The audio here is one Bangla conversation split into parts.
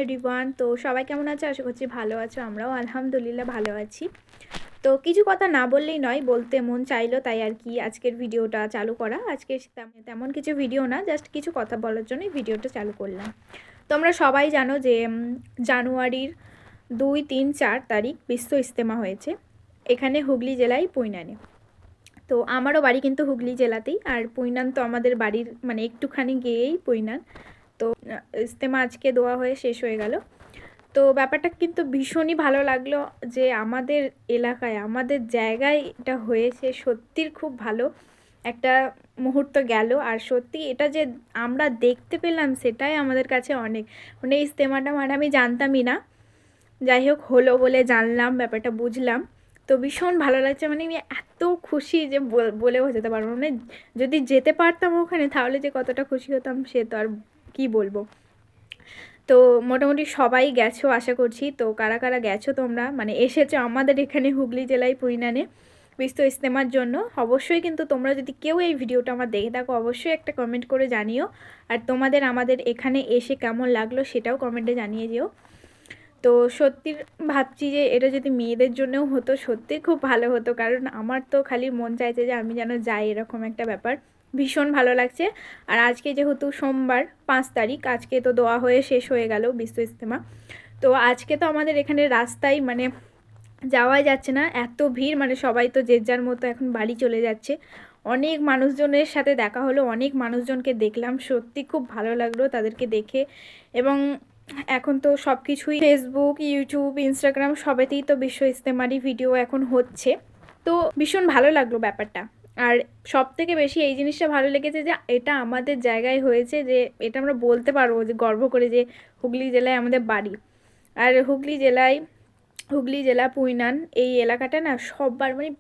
এভরিওয়ান, তো সবাই কেমন আছে? আশা করছি ভালো আছো। আমরাও আলহামদুলিল্লাহ ভালো আছি। তো কিছু কথা না বললেই নয়, বলতে মন চাইলো, তাই আর কি আজকের ভিডিওটা চালু করা। আজকে তেমন কিছু ভিডিও না, জাস্ট কিছু কথা বলার জন্যই ভিডিওটা চালু করলাম। তোমরা সবাই জানো যে জানুয়ারির 2, 3, 4 তারিখ বিশ্ব ইজতেমা হয়েছে এখানে হুগলি জেলায় পুইনানে। তো আমারও বাড়ি কিন্তু হুগলি জেলাতেই, আর পুইনান তো আমাদের বাড়ির মানে একটুখানি গিয়েই পুইনান। তো ইজতেমা আজকে দোয়া হয়ে শেষ হয়ে গেল। তো ব্যাপারটা কিন্তু ভীষণই ভালো লাগলো যে আমাদের এলাকায়, আমাদের জায়গায় এটা হয়েছে। সত্যির খুব ভালো একটা মুহূর্ত গেল। আর সত্যি এটা যে আমরা দেখতে পেলাম সেটাই আমাদের কাছে অনেক, মানে ইজতেমাটা মানে আমি জানতামই না। যাই হোক, হলো বলে জানলাম, ব্যাপারটা বুঝলাম। তো ভীষণ ভালো লাগছে, মানে আমি এত খুশি যে বলে বোঝাতে পারবো না। মানে যদি যেতে পারতাম ওখানে তাহলে যে কতটা খুশি হতাম সে তো আর কি বলবো। তো মোটামুটি সবাই গেছো আশা করছি। তো কারা কারা গেছো তোমরা, মানে এসেছো আমাদের এখানে হুগলি জেলায় পুইনানে বিশ্ব ইজতেমার জন্য, অবশ্যই কিন্তু তোমরা যদি কেউ এই ভিডিওটা আমার দেখে থাকো অবশ্যই একটা কমেন্ট করে জানিও। আর তোমাদের আমাদের এখানে এসে কেমন লাগলো সেটাও কমেন্টে জানিয়ে যেও। তো সত্যি ভাবছি যে এটা যদি মেয়েদের জন্যও হতো সত্যি খুব ভালো হতো, কারণ আমার তো খালি মন চাইছে যে আমি যেন যাই, এরকম একটা ব্যাপার। ভীষণ ভালো লাগছে। আর আজকে যেহেতু সোমবার 5 তারিখ, আজকে তো দোয়া হয়ে শেষ হয়ে গেল বিশ্ব ইজতেমা। তো আজকে তো আমাদের এখানে রাস্তায় মানে যাওয়াই যাচ্ছে না, এত ভিড়, মানে সবাই তো যে যার মতো এখন বাড়ি চলে যাচ্ছে। অনেক মানুষজনের সাথে দেখা হলো, অনেক মানুষজনকে দেখলাম, সত্যি খুব ভালো লাগলো তাদেরকে দেখে। এবং এখন তো সব কিছুই ফেসবুক, ইউটিউব, ইনস্টাগ্রাম সবেতেই তো বিশ্ব ইজতেমারই ভিডিও এখন হচ্ছে। তো ভীষণ ভালো লাগলো ব্যাপারটা। আর সব থেকে বেশি এই জিনিসটা ভালো লেগেছে যে এটা আমাদের জায়গায় হয়েছে, যে এটা আমরা বলতে পারবো যে গর্ব করে যে হুগলি জেলায় আমাদের বাড়ি। আর হুগলি জেলা পুইনান এই এলাকাটা না সবার, মানে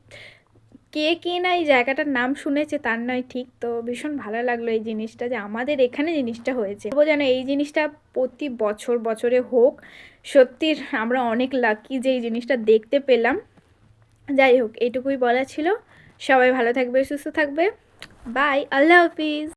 কে কে না এই জায়গাটার নাম শুনেছে তার নয় ঠিক। তো ভীষণ ভালো লাগলো এই জিনিসটা যে আমাদের এখানে জিনিসটা হয়েছে। বলবো যেন এই জিনিসটা প্রতি বছরে হোক। সত্যির আমরা অনেক লাকি যে এই জিনিসটা দেখতে পেলাম। যাই হোক, এইটুকুই বলা ছিল। সবাই ভালো থাকবে, সুস্থ থাকবে। বাই, আল্লাহ হাফিজ।